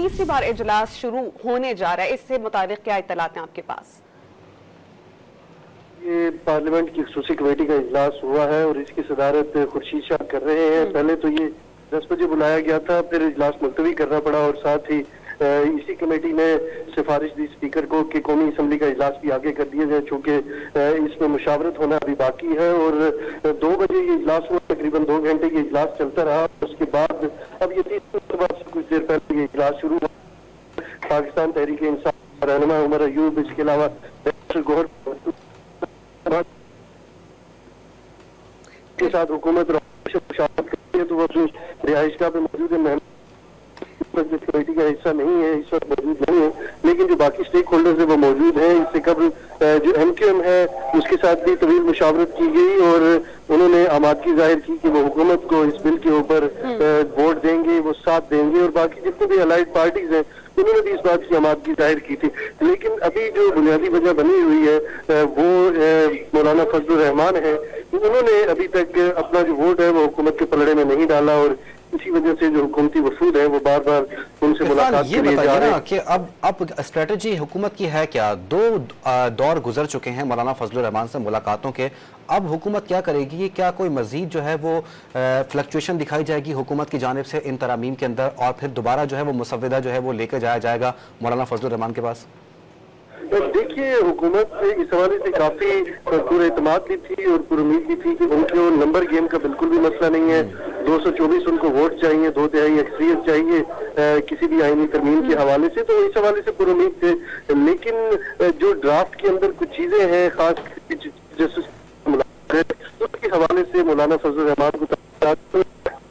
तीसरी बार इजलास शुरू होने जा रहा है, इससे मुताबिक क्या इत्तलात हैं आपके पास? ये पार्लियामेंट की खसूसी कमेटी का इजलास हुआ है और इसकी सदारत खुर्शीद शाह कर रहे हैं। पहले तो ये 10 बजे बुलाया गया था, फिर इजलास मुलतवी करना पड़ा और साथ ही इसी कमेटी ने सिफारिश दी स्पीकर को कि कौमी असम्बली का इजलास भी आगे कर दिया जाए, चूंकि इसमें मुशावरत होना अभी बाकी है। और 2 बजे ये इजलास हुआ, तकरीबन 2 घंटे ये इजलास चलता रहा। उसके बाद अब ये तीसरी बार से कुछ देर पहले ये इजलास शुरू हुआ। पाकिस्तान तहरीक इंसाफ रहनुमा उमर अयूब, इसके अलावा गौहर के साथ हुकूमत मुशावरत करती है, तो वो अपनी रिहाइशगाह पे मौजूद है। कमेटी का हिस्सा नहीं है, इस वक्त मौजूद नहीं है, लेकिन जो बाकी स्टेक होल्डर्स है वो मौजूद है। इससे कबल जो MQM है उसके साथ भी तवील मुशावरत की गई और उन्होंने आमादगी जाहिर की कि वो हुकूमत को इस बिल के ऊपर वोट देंगे, वो साथ देंगे। और बाकी जितने भी अलाइड पार्टीज हैं उन्होंने भी इस बात की आमादगी जाहिर की थी। लेकिन अभी जो बुनियादी वजह बनी हुई है वो मौलाना फजलुर रहमान है, उन्होंने अभी तक अपना जो वोट है वो हुकूमत के पलड़े में नहीं डाला और इसी वजह से जो हुकूमती वफूद है वो बार बार उनसे मुलाकात ये बताइए ना कि अब स्ट्रेटजी हुकूमत की है क्या? 2 दौर गुजर चुके हैं मौलाना फजलुर रहमान से मुलाकातों के, अब हुकूमत क्या करेगी? क्या कोई मजीद जो है वो फ्लक्चुएशन दिखाई जाएगी हुकूमत की जानिब से इन तरामीम के अंदर और फिर दोबारा जो है वो मुसव्विदा जो है वो लेकर जाया जाएगा मौलाना फजलुर रहमान के पास? देखिए, हुकूमत इस हवाले से काफी पुरएतमाद भी थी और पुरुमीद भी थी कि उनके नंबर गेम का बिल्कुल भी मसला नहीं है। 224 उनको वोट चाहिए, 2/3 अक्सरियत चाहिए किसी भी आईनी तरमीम के हवाले से, तो इस हवाले से पुरुमीद थे। लेकिन जो ड्राफ्ट के अंदर कुछ चीजें हैं खास उसके हवाले से मौलाना फजलुर रहमान को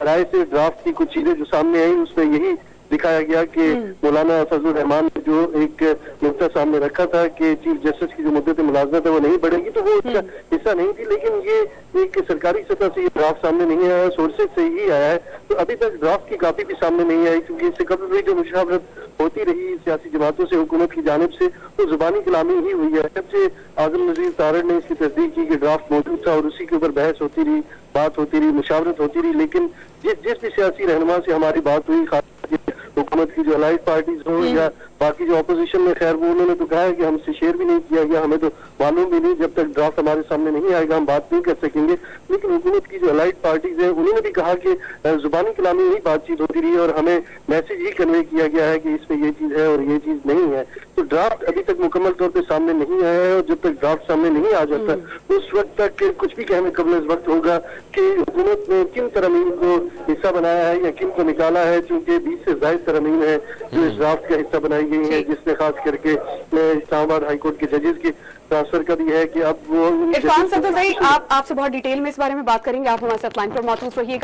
राय से ड्राफ्ट की कुछ चीजें जो सामने आई उसमें यही दिखाया गया कि मौलाना फजलुर रहमान ने जो एक नुकता सामने रखा था कि चीफ जस्टिस की जो मुद्दत मुलाजमत है वो नहीं बढ़ेगी, तो वो उसका हिस्सा नहीं थी। लेकिन ये एक सरकारी सतह से ये ड्राफ्ट सामने नहीं आया, सोर्सेज से ही आया है। तो अभी तक ड्राफ्ट की कापी भी सामने नहीं आई, क्योंकि इससे कभी भी जो मुशावरत होती रही सियासी जमातों से हुकूमत की जानिब से तो जुबानी कलामी ही हुई है। जब से आजम नजीर तारड़ ने इसकी तस्दीक की कि ड्राफ्ट मौजूद था और उसी के ऊपर बहस होती रही, बात होती रही, मुशावरत होती रही। लेकिन जिस भी सियासी रहनुमा से हमारी बात हुई, हुकूमत की जो अलाइड पार्टीज हो या बाकी जो अपोजिशन में, खैर वो उन्होंने तो कहा है कि हमसे शेयर भी नहीं किया गया, हमें तो मालूम भी नहीं, जब तक ड्राफ्ट हमारे सामने नहीं आएगा हम बात नहीं कर सकेंगे। लेकिन हुकूमत की जो अलाइड पार्टीज है उन्होंने भी कहा कि जुबानी कलामी ही बातचीत होती रही और हमें मैसेज ही कन्वे किया गया है कि इसमें ये चीज है और ये चीज नहीं है। तो ड्राफ्ट अभी तक मुकम्मल तौर पर सामने नहीं आया है और जब तक ड्राफ्ट सामने नहीं आ जाता उस वक्त तक कुछ भी कहने कबल इस वक्त होगा कि हुकूमत ने किन तरमीम को हिस्सा बनाया है या किन को निकाला है। चूंकि 20 से ज्यादा तरमीम है जो इस ड्राफ्ट का हिस्सा बनाई गई है, जिसमें खास करके इस्लामाबाद हाईकोर्ट के जजेस की ट्रांसफर का भी है कि अब वो इरफान सर, तो आपसे बहुत डिटेल में इस बारे में बात करेंगे। आप हमारे साथ लाइन पर मौजूद रहिएगा।